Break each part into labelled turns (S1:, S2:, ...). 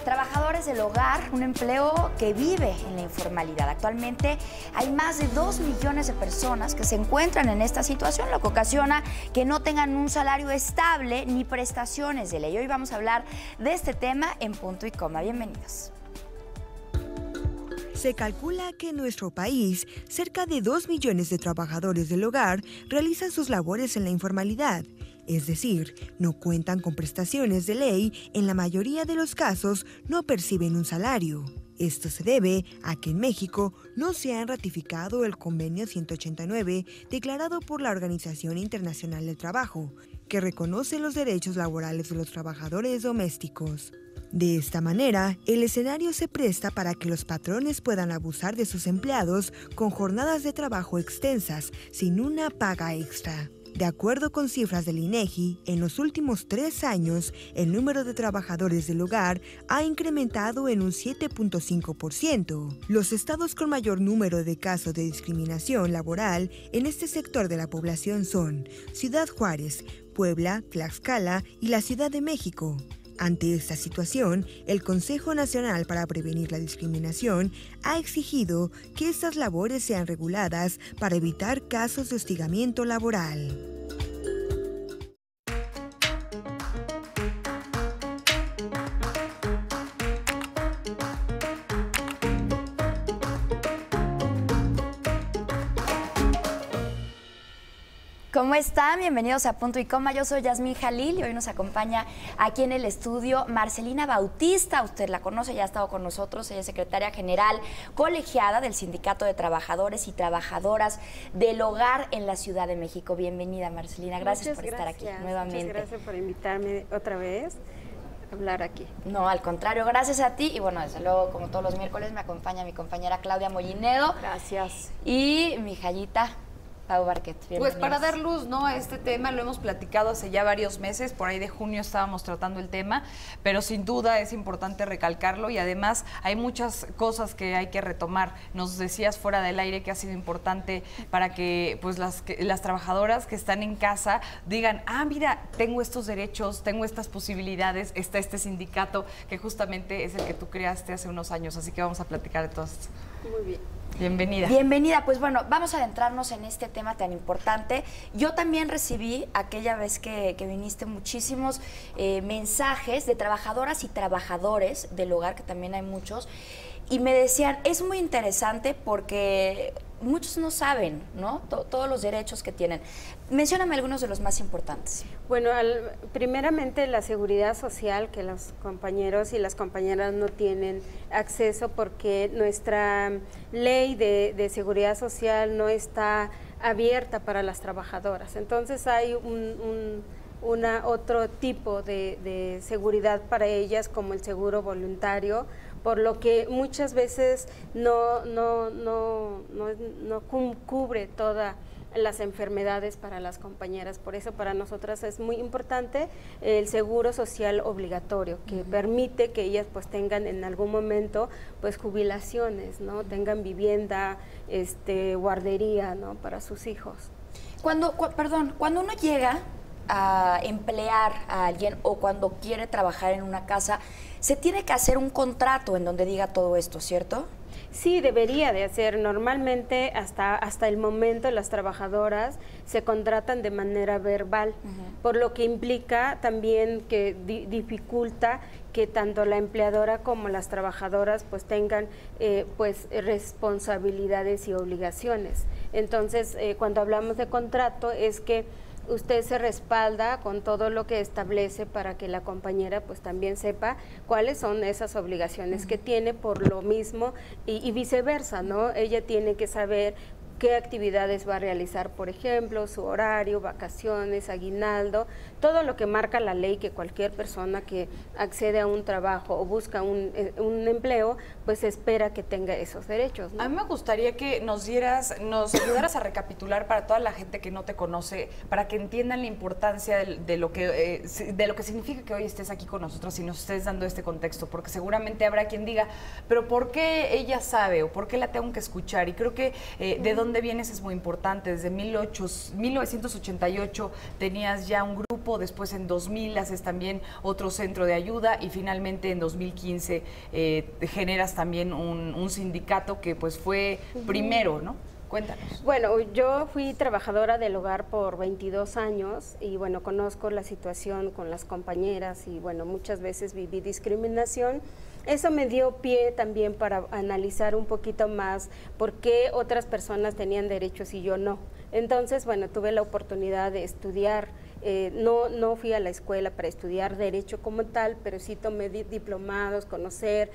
S1: Trabajadores del hogar, un empleo que vive en la informalidad. Actualmente hay más de 2 millones de personas que se encuentran en esta situación, lo que ocasiona que no tengan un salario estable ni prestaciones de ley. Hoy vamos a hablar de este tema en Punto y Coma. Bienvenidos.
S2: Se calcula que en nuestro país, cerca de 2 millones de trabajadores del hogar realizan sus labores en la informalidad, es decir, no cuentan con prestaciones de ley, en la mayoría de los casos no perciben un salario. Esto se debe a que en México no se ha ratificado el Convenio 189 declarado por la Organización Internacional del Trabajo, que reconoce los derechos laborales de los trabajadores domésticos. De esta manera, el escenario se presta para que los patrones puedan abusar de sus empleados con jornadas de trabajo extensas, sin una paga extra. De acuerdo con cifras del INEGI, en los últimos 3 años, el número de trabajadores del hogar ha incrementado en un 7.5%. Los estados con mayor número de casos de discriminación laboral en este sector de la población son Ciudad Juárez, Puebla, Tlaxcala y la Ciudad de México. Ante esta situación, el Consejo Nacional para Prevenir la Discriminación ha exigido que estas labores sean reguladas para evitar casos de hostigamiento laboral.
S1: ¿Cómo están? Bienvenidos a Punto y Coma. Yo soy Yasmín Jalil y hoy nos acompaña aquí en el estudio Marcelina Bautista. Usted la conoce, ya ha estado con nosotros. Ella es secretaria general colegiada del Sindicato de Trabajadores y Trabajadoras del Hogar en la Ciudad de México. Bienvenida, Marcelina. Gracias por estar aquí nuevamente.
S3: Muchas gracias por invitarme otra vez a hablar aquí.
S1: No, al contrario, gracias a ti. Y bueno, desde luego, como todos los miércoles, me acompaña mi compañera Claudia Mollinedo.
S3: Gracias.
S1: Y mi Jayita Pau Barquet.
S4: Pues para dar luz, ¿no?, a este tema, lo hemos platicado hace ya varios meses, por ahí de junio estábamos tratando el tema, pero sin duda es importante recalcarlo y además hay muchas cosas que hay que retomar. Nos decías fuera del aire que ha sido importante para que pues las trabajadoras que están en casa digan, ah, mira, tengo estos derechos, tengo estas posibilidades, está este sindicato que justamente es el que tú creaste hace unos años, así que vamos a platicar de todo esto.
S3: Muy bien.
S4: Bienvenida.
S1: Bienvenida. Pues bueno, vamos a adentrarnos en este tema tan importante. Yo también recibí aquella vez que viniste muchísimos mensajes de trabajadoras y trabajadores del hogar, que también hay muchos, y me decían, es muy interesante porque muchos no saben, ¿no?, todos los derechos que tienen. Mencióname algunos de los más importantes.
S3: Bueno, primeramente la seguridad social, que los compañeros y las compañeras no tienen acceso porque nuestra ley de seguridad social no está abierta para las trabajadoras. Entonces hay otro tipo de seguridad para ellas, como el seguro voluntario, por lo que muchas veces no cubre todas las enfermedades para las compañeras. Por eso para nosotras es muy importante el seguro social obligatorio, que permite que ellas pues tengan en algún momento pues jubilaciones, ¿no?, tengan vivienda, guardería, ¿no?, para sus hijos.
S1: Cuando uno llega a emplear a alguien o cuando quiere trabajar en una casa, se tiene que hacer un contrato en donde diga todo esto, ¿cierto?
S3: Sí, debería de hacer. Normalmente hasta el momento las trabajadoras se contratan de manera verbal, por lo que implica también que dificulta que tanto la empleadora como las trabajadoras pues tengan pues responsabilidades y obligaciones. Entonces, cuando hablamos de contrato es que usted se respalda con todo lo que establece para que la compañera pues también sepa cuáles son esas obligaciones que tiene por lo mismo y viceversa, ¿no? Ella tiene que saber qué actividades va a realizar, por ejemplo, su horario, vacaciones, aguinaldo, todo lo que marca la ley, que cualquier persona que accede a un trabajo o busca un empleo, pues espera que tenga esos derechos, ¿no?
S4: A mí me gustaría que nos ayudaras a recapitular para toda la gente que no te conoce, para que entiendan la importancia de lo que significa que hoy estés aquí con nosotros y nos estés dando este contexto, porque seguramente habrá quien diga, pero ¿por qué ella sabe o por qué la tengo que escuchar? Y creo que de dónde dónde vienes es muy importante. Desde 1988 tenías ya un grupo, después en 2000 haces también otro centro de ayuda y finalmente en 2015 generas también un sindicato que pues fue primero, ¿no? Cuéntanos.
S3: Bueno, yo fui trabajadora del hogar por 22 años y bueno, conozco la situación con las compañeras y bueno, muchas veces viví discriminación. Eso me dio pie también para analizar un poquito más por qué otras personas tenían derechos y yo no. Entonces, bueno, tuve la oportunidad de estudiar. No fui a la escuela para estudiar derecho como tal, pero sí tomé diplomados, conocer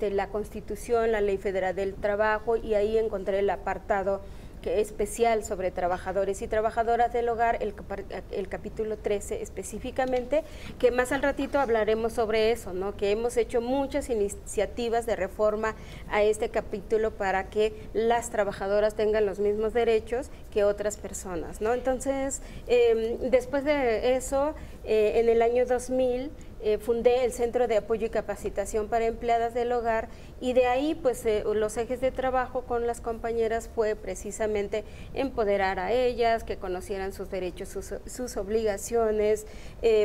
S3: la Constitución, la Ley Federal del Trabajo, y ahí encontré el apartado especial sobre trabajadores y trabajadoras del hogar, el capítulo 13 específicamente, que más al ratito hablaremos sobre eso, ¿no? Que hemos hecho muchas iniciativas de reforma a este capítulo para que las trabajadoras tengan los mismos derechos que otras personas, ¿no? Entonces, después de eso, en el año 2000, fundé el Centro de Apoyo y Capacitación para Empleadas del Hogar, y de ahí pues los ejes de trabajo con las compañeras fue precisamente empoderar a ellas, que conocieran sus derechos, sus obligaciones,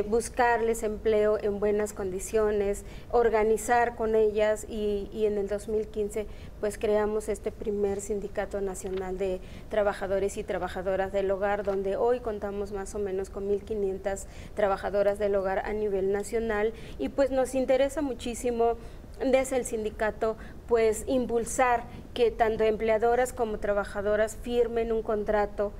S3: buscarles empleo en buenas condiciones, organizar con ellas, y en el 2015 pues creamos este primer Sindicato Nacional de Trabajadores y Trabajadoras del Hogar, donde hoy contamos más o menos con 1,500 trabajadoras del hogar a nivel nacional, y pues nos interesa muchísimo desde el sindicato pues impulsar que tanto empleadoras como trabajadoras firmen un contrato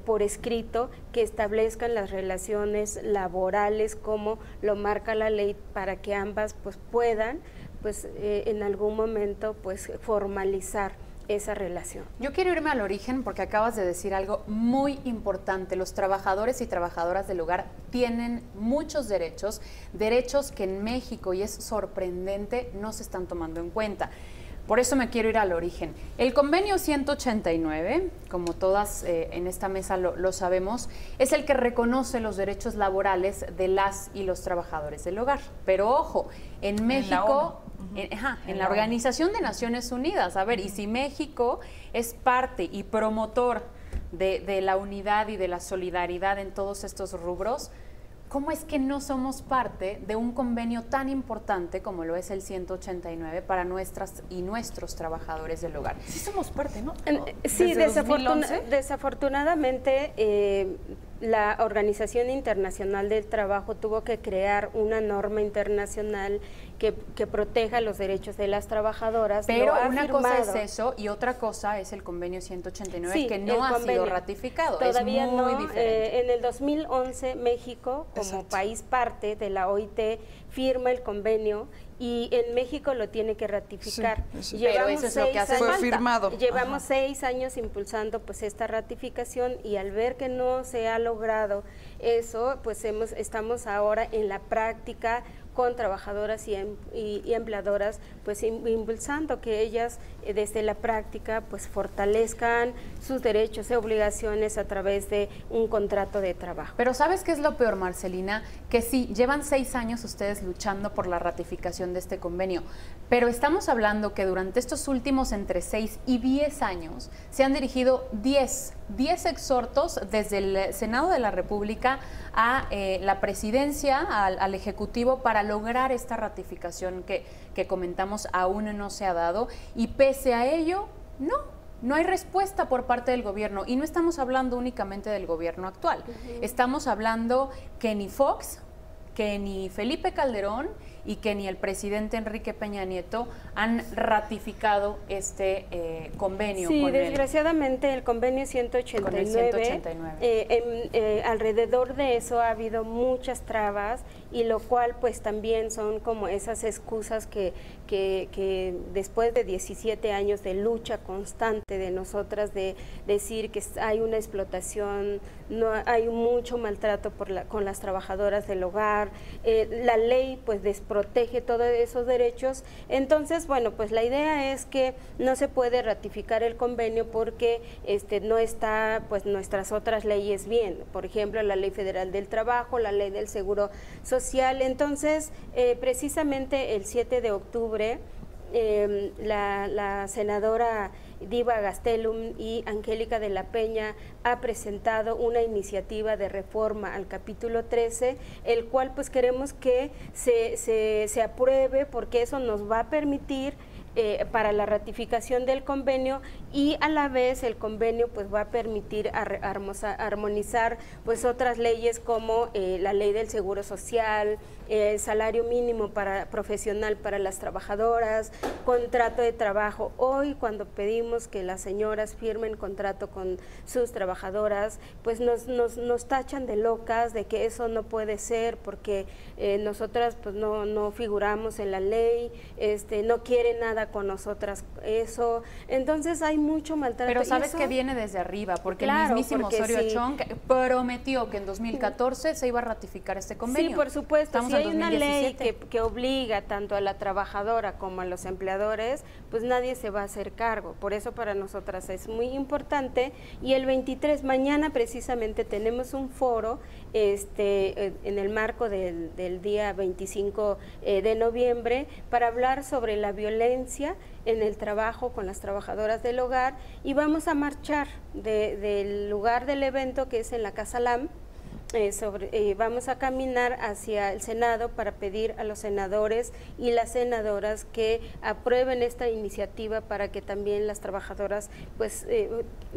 S3: por escrito que establezcan las relaciones laborales como lo marca la ley, para que ambas pues puedan pues en algún momento pues formalizar esa relación.
S5: Yo quiero irme al origen porque acabas de decir algo muy importante. Los trabajadores y trabajadoras del hogar tienen muchos derechos, derechos que en México, y es sorprendente, no se están tomando en cuenta. Por eso me quiero ir al origen. El convenio 189, como todas en esta mesa lo sabemos, es el que reconoce los derechos laborales de las y los trabajadores del hogar. Pero ojo, en México, en la Organización de Naciones Unidas, a ver, y si México es parte y promotor de la unidad y de la solidaridad en todos estos rubros, ¿cómo es que no somos parte de un convenio tan importante como lo es el 189 para nuestras y nuestros trabajadores del hogar?
S4: Sí somos parte, ¿no?
S3: Sí, desafortunadamente la Organización Internacional del Trabajo tuvo que crear una norma internacional que proteja los derechos de las trabajadoras.
S5: Pero una cosa es eso y otra cosa es el convenio 189, sí, que no ha sido ratificado.
S3: Todavía
S5: es muy
S3: no.
S5: Diferente.
S3: En el 2011 México, como país parte de la OIT, firma el convenio y en México lo tiene que ratificar.
S5: Sí, pero eso es lo que hace
S4: falta. Fue firmado.
S3: Llevamos 6 años impulsando pues esta ratificación, y al ver que no se ha logrado eso, pues estamos ahora en la práctica con trabajadoras y empleadoras, pues impulsando que ellas desde la práctica pues fortalezcan sus derechos y obligaciones a través de un contrato de trabajo.
S5: Pero ¿sabes qué es lo peor, Marcelina? Que sí, llevan 6 años ustedes luchando por la ratificación de este convenio, pero estamos hablando que durante estos últimos entre 6 y 10 años se han dirigido 10 exhortos desde el Senado de la República a la Presidencia, al Ejecutivo, para lograr esta ratificación que comentamos aún no se ha dado, y pese a ello, no hay respuesta por parte del gobierno, y no estamos hablando únicamente del gobierno actual, estamos hablando que ni Fox, que ni Felipe Calderón y que ni el presidente Enrique Peña Nieto han ratificado este convenio.
S3: Sí,
S5: con
S3: desgraciadamente el convenio 189, alrededor de eso ha habido muchas trabas, y lo cual pues también son como esas excusas que después de 17 años de lucha constante de nosotras, de decir que hay una explotación, no hay mucho maltrato con las trabajadoras del hogar, la ley pues desprotege todos esos derechos. Entonces, bueno, pues la idea es que no se puede ratificar el convenio porque no está pues nuestras otras leyes bien, por ejemplo la Ley Federal del Trabajo, la Ley del Seguro Social. Entonces, precisamente el 7 de octubre la senadora Diva Gastelum y Angélica de la Peña ha presentado una iniciativa de reforma al capítulo 13, el cual pues queremos que se apruebe, porque eso nos va a permitir para la ratificación del convenio, y a la vez el convenio pues va a permitir armonizar pues otras leyes como la ley del seguro social, el salario mínimo profesional para las trabajadoras, contrato de trabajo. Hoy cuando pedimos que las señoras firmen contrato con sus trabajadoras, pues nos tachan de locas, de que eso no puede ser porque nosotras pues no figuramos en la ley, no quiere nada con nosotras eso. Entonces hay mucho maltrato.
S5: Pero sabes que viene desde arriba, porque
S3: claro,
S5: el mismísimo
S3: porque
S5: Osorio
S3: sí.
S5: Chong prometió que en 2014 se iba a ratificar este convenio.
S3: Sí, por supuesto.
S5: Estamos
S3: si hay
S5: en
S3: una
S5: 2017.
S3: ley que obliga tanto a la trabajadora como a los empleadores, pues nadie se va a hacer cargo. Por eso para nosotras es muy importante. Y el 23, mañana precisamente tenemos un foro en el marco del día 25 de noviembre para hablar sobre la violencia en el trabajo con las trabajadoras del hogar, y vamos a marchar del lugar del evento, que es en la Casa LAM. Vamos a caminar hacia el Senado para pedir a los senadores y las senadoras que aprueben esta iniciativa para que también las trabajadoras pues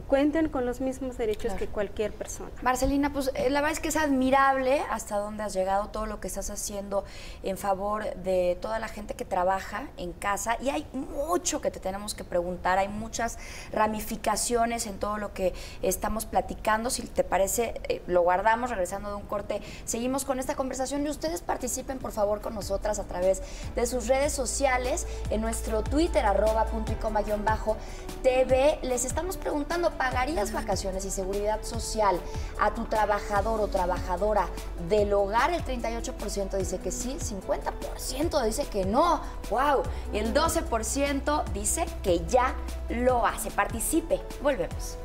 S3: cuenten con los mismos derechos que cualquier persona.
S1: Marcelina, pues la verdad es que es admirable hasta dónde has llegado, todo lo que estás haciendo en favor de toda la gente que trabaja en casa, y hay mucho que te tenemos que preguntar, hay muchas ramificaciones en todo lo que estamos platicando. Si te parece, lo guardamos, regresando de un corte, seguimos con esta conversación, y ustedes participen por favor con nosotras a través de sus redes sociales, en nuestro Twitter, @punto_y_tv. Les estamos preguntando, ¿pagarías vacaciones y seguridad social a tu trabajador o trabajadora del hogar? El 38% dice que sí, 50% dice que no, wow, y el 12% dice que ya lo hace. Participe, volvemos.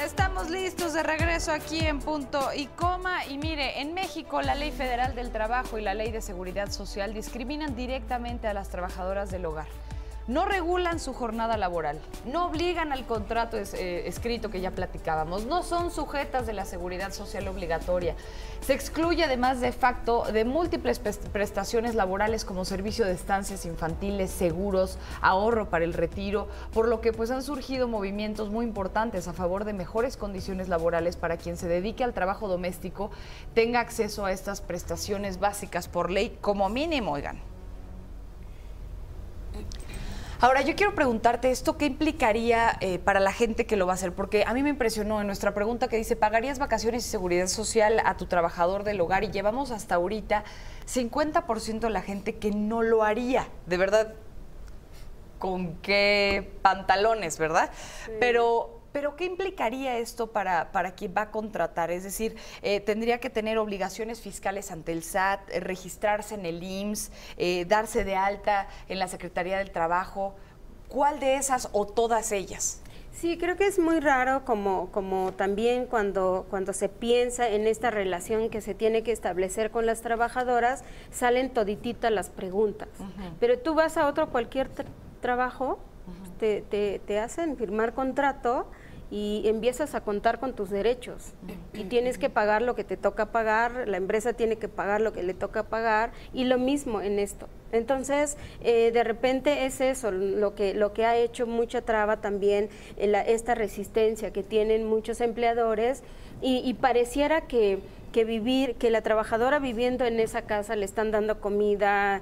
S4: Estamos listos de regreso aquí en Punto y Coma. Y mire, en México la Ley Federal del Trabajo y la Ley de Seguridad Social discriminan directamente a las trabajadoras del hogar. No regulan su jornada laboral, no obligan al contrato escrito que ya platicábamos, no son sujetas de la seguridad social obligatoria. Se excluye además de facto de múltiples prestaciones laborales como servicio de estancias infantiles, seguros, ahorro para el retiro, por lo que pues han surgido movimientos muy importantes a favor de mejores condiciones laborales para quien se dedique al trabajo doméstico tenga acceso a estas prestaciones básicas por ley como mínimo, oigan. Ahora, yo quiero preguntarte esto, ¿qué implicaría para la gente que lo va a hacer? Porque a mí me impresionó en nuestra pregunta que dice, ¿pagarías vacaciones y seguridad social a tu trabajador del hogar? Y llevamos hasta ahorita 50% de la gente que no lo haría. De verdad, ¿con qué pantalones, verdad? Sí. Pero ¿qué implicaría esto para quien va a contratar? Es decir, tendría que tener obligaciones fiscales ante el SAT, registrarse en el IMSS, darse de alta en la Secretaría del Trabajo. ¿Cuál de esas o todas ellas?
S3: Sí, creo que es muy raro como también cuando se piensa en esta relación que se tiene que establecer con las trabajadoras, salen todititas las preguntas. Pero tú vas a cualquier trabajo, te hacen firmar contrato y empiezas a contar con tus derechos y tienes que pagar lo que te toca pagar, la empresa tiene que pagar lo que le toca pagar, y lo mismo en esto. Entonces, de repente es eso lo que ha hecho mucha traba también, esta resistencia que tienen muchos empleadores, y pareciera que la trabajadora viviendo en esa casa le están dando comida,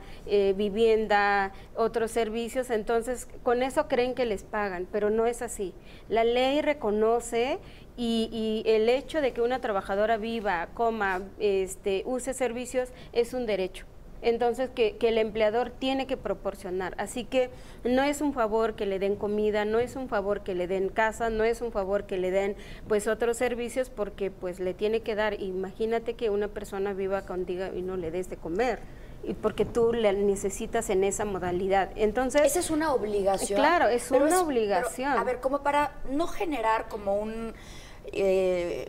S3: vivienda, otros servicios, entonces con eso creen que les pagan, pero no es así. La ley reconoce y el hecho de que una trabajadora viva, coma, use servicios es un derecho. Entonces que el empleador tiene que proporcionar, así que no es un favor que le den comida, no es un favor que le den casa, no es un favor que le den pues otros servicios, porque pues le tiene que dar. Imagínate que una persona viva contigo y no le des de comer, y porque tú le necesitas en esa modalidad. Entonces,
S1: esa es una obligación.
S3: Claro, es una obligación.
S1: Pero, a ver, como para no generar como un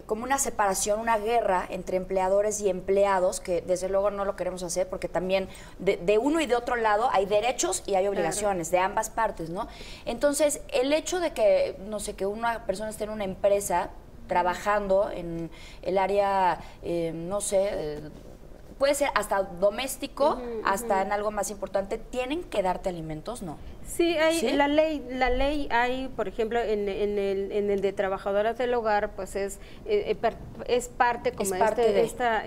S1: como una separación, una guerra entre empleadores y empleados, que desde luego no lo queremos hacer, porque también de uno y de otro lado hay derechos y hay obligaciones de ambas partes, ¿no? Entonces, el hecho de que, no sé, que una persona esté en una empresa trabajando en el área, no sé, puede ser hasta doméstico, hasta en algo más importante, ¿tienen que darte alimentos? No.
S3: Sí, hay
S1: ¿Sí?
S3: la ley hay, por ejemplo, en el de trabajadoras del hogar, pues es parte como
S1: Es parte de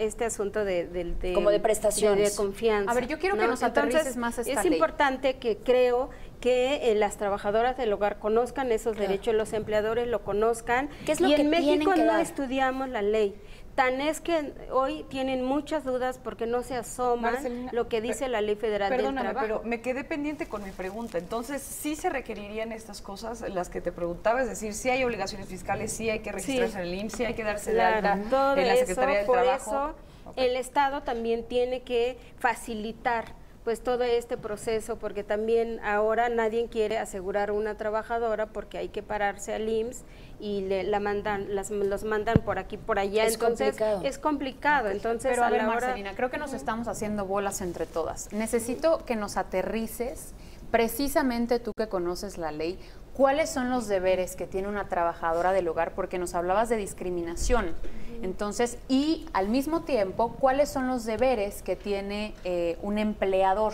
S3: este asunto de
S1: como de prestaciones.
S3: de confianza.
S5: A ver, yo quiero que nos aterrices más esta
S3: es
S5: ley.
S3: importante que creo que las trabajadoras del hogar conozcan esos derechos, los empleadores lo conozcan.
S1: ¿Qué es lo
S3: y
S1: que
S3: en
S1: tienen
S3: México
S1: que
S3: no
S1: dar?
S3: estudiamos la ley. Tan es que hoy tienen muchas dudas porque no se asoman
S4: Marcelina,
S3: lo que dice la Ley Federal del
S4: Perdóname,
S3: Trabajo.
S4: pero me quedé pendiente con mi pregunta. Entonces, ¿sí se requerirían estas cosas, las que te preguntaba? Es decir, sí hay obligaciones fiscales, sí hay que registrarse en el IMSS, sí hay que darse de alta
S3: todo
S4: en la
S3: eso,
S4: Secretaría del
S3: por
S4: Trabajo.
S3: eso el Estado también tiene que facilitar pues todo este proceso, porque también ahora nadie quiere asegurar a una trabajadora porque hay que pararse al IMSS y los mandan por aquí, por allá.
S1: Es
S3: Entonces
S1: complicado.
S3: es complicado. Entonces,
S5: Pero a ver,
S3: la hora-
S5: Marcelina, creo que nos estamos haciendo bolas entre todas. Necesito que nos aterrices, precisamente tú que conoces la ley, cuáles son los deberes que tiene una trabajadora del hogar, porque nos hablabas de discriminación. Entonces, y al mismo tiempo, ¿cuáles son los deberes que tiene un empleador?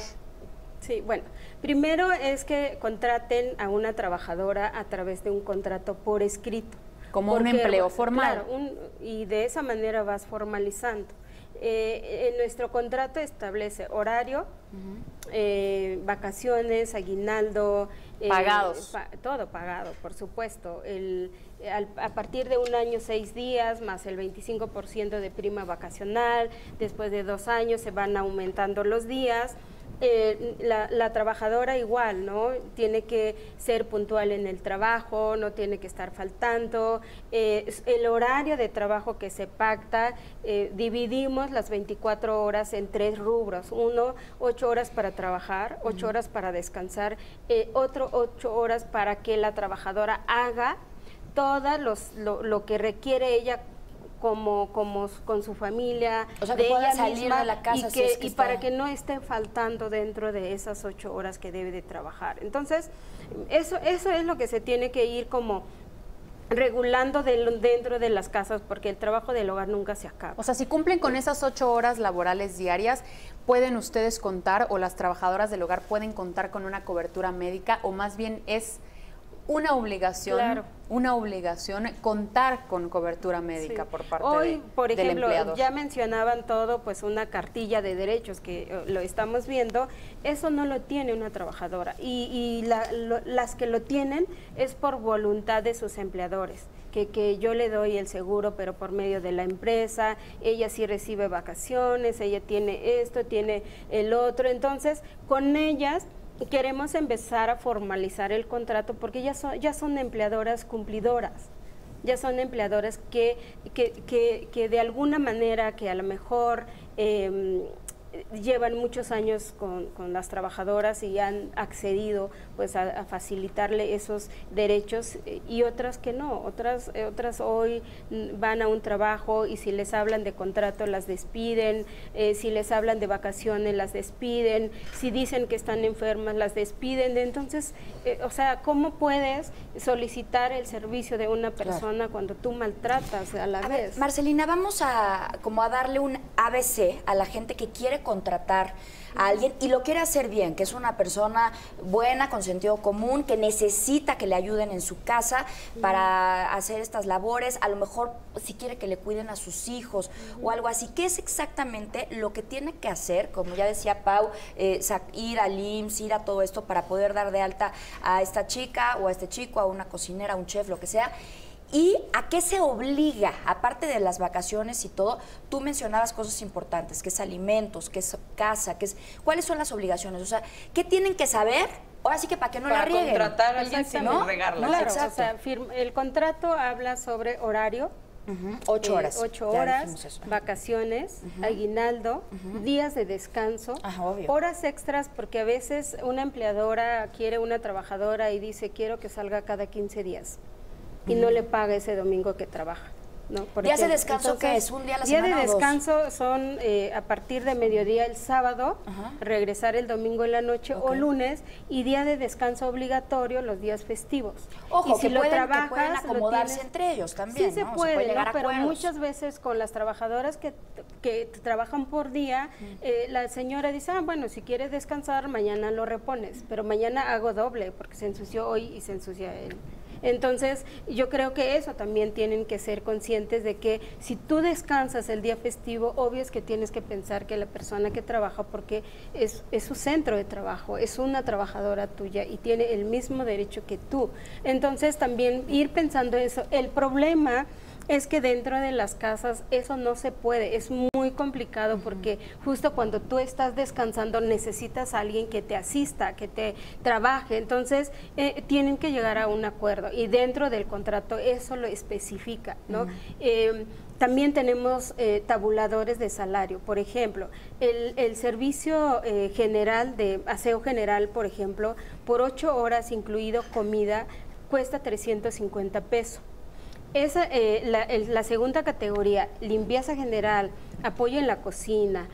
S3: Sí, bueno, primero es que contraten a una trabajadora a través de un contrato por escrito.
S5: Como un empleo formal.
S3: Claro, y de esa manera vas formalizando. En nuestro contrato establece horario, vacaciones, aguinaldo.
S5: Pagados.
S3: Todo pagado, por supuesto. A partir de 1 año, 6 días, más el 25% de prima vacacional. Después de 2 años se van aumentando los días. La trabajadora igual, ¿no? Tiene que ser puntual en el trabajo, no tiene que estar faltando. El horario de trabajo que se pacta, dividimos las 24 horas en 3 rubros. Uno, 8 horas para trabajar, 8 horas para descansar, otro 8 horas para que la trabajadora haga todo lo que requiere ella como con su familia,
S1: O sea, que
S3: de
S1: pueda
S3: ella
S1: salir
S3: misma,
S1: de la casa
S3: y,
S1: si es que
S3: y
S1: está-
S3: para que no esté faltando dentro de esas 8 horas que debe de trabajar. Entonces, eso es lo que se tiene que ir como regulando dentro de las casas, porque el trabajo del hogar nunca se acaba.
S5: O sea, si cumplen con esas 8 horas laborales diarias, ¿pueden ustedes contar o las trabajadoras del hogar pueden contar con una cobertura médica o más bien es una obligación,
S3: Claro.
S5: contar con cobertura médica
S3: Sí.
S5: por parte
S3: Hoy, por
S5: del
S3: ejemplo,
S5: empleador?
S3: ya mencionaban todo, pues una cartilla de derechos que lo estamos viendo, eso no lo tiene una trabajadora y las que lo tienen es por voluntad de sus empleadores. Que yo le doy el seguro, pero por medio de la empresa, ella sí recibe vacaciones, ella tiene esto, tiene el otro, entonces con ellas queremos empezar a formalizar el contrato porque ya son empleadoras cumplidoras, ya son empleadoras que de alguna manera, que a lo mejor llevan muchos años con las trabajadoras y han accedido pues a facilitarle esos derechos, y otras que no, otras hoy van a un trabajo y si les hablan de contrato las despiden, si les hablan de vacaciones las despiden, si dicen que están enfermas las despiden. Entonces, o sea, ¿cómo puedes solicitar el servicio de una persona cuando tú maltratas a la
S1: A
S3: vez?
S1: ver, Marcelina, vamos a darle un ABC a la gente que quiere contratar a alguien y lo quiere hacer bien, que es una persona buena, con sentido común, que necesita que le ayuden en su casa para hacer estas labores, a lo mejor si quiere que le cuiden a sus hijos o algo así. ¿Qué es exactamente lo que tiene que hacer? Como ya decía Pau, ir al IMSS, ir a todo esto para poder dar de alta a esta chica o a este chico, a una cocinera, a un chef, lo que sea. ¿Y a qué se obliga? Aparte de las vacaciones y todo, tú mencionabas cosas importantes, que es alimentos, que es casa, que es... ¿Cuáles son las obligaciones? O sea, ¿qué tienen que saber? Ahora sí que para que no la
S4: Para
S1: rieguen.
S4: contratar a alguien sin
S1: ¿no?
S4: regarla.
S3: Claro,
S1: Exacto.
S3: o sea, el contrato habla sobre horario,
S1: 8 horas.
S3: 8
S1: Ya
S3: horas,
S1: dijimos eso.
S3: vacaciones, aguinaldo, días de descanso,
S1: Ajá, obvio.
S3: horas extras, porque a veces una empleadora quiere una trabajadora y dice quiero que salga cada 15 días. y no le paga ese domingo que trabaja. ¿No?
S1: ¿Días de descanso qué es? ¿Un día a la semana
S3: Día de
S1: o dos?
S3: descanso son a partir de mediodía el sábado, regresar el domingo en la noche o lunes, y día de descanso obligatorio los días festivos.
S1: Ojo,
S3: y si
S1: que,
S3: lo
S1: pueden,
S3: trabajas,
S1: que pueden acomodarse
S3: tienes,
S1: entre ellos también,
S3: sí se
S1: ¿no?
S3: puede,
S1: llegar
S3: ¿no?
S1: a
S3: Pero
S1: acuerdos.
S3: muchas veces con las trabajadoras que trabajan por día, la señora dice, bueno, si quieres descansar, mañana lo repones, pero mañana hago doble porque se ensució hoy y se ensucia él. Entonces, yo creo que eso también tienen que ser conscientes de que si tú descansas el día festivo, obvio es que tienes que pensar que la persona que trabaja, porque es su centro de trabajo, es una trabajadora tuya y tiene el mismo derecho que tú. Entonces, también ir pensando eso. El problema es que dentro de las casas eso no se puede, es muy complicado porque justo cuando tú estás descansando necesitas a alguien que te asista, que te trabaje, entonces tienen que llegar a un acuerdo y dentro del contrato eso lo especifica, ¿no? También tenemos tabuladores de salario, por ejemplo, el servicio general de aseo general, por ejemplo, por 8 horas incluido comida, cuesta 350 pesos. Esa, la segunda categoría, limpieza general, apoyo en la cocina,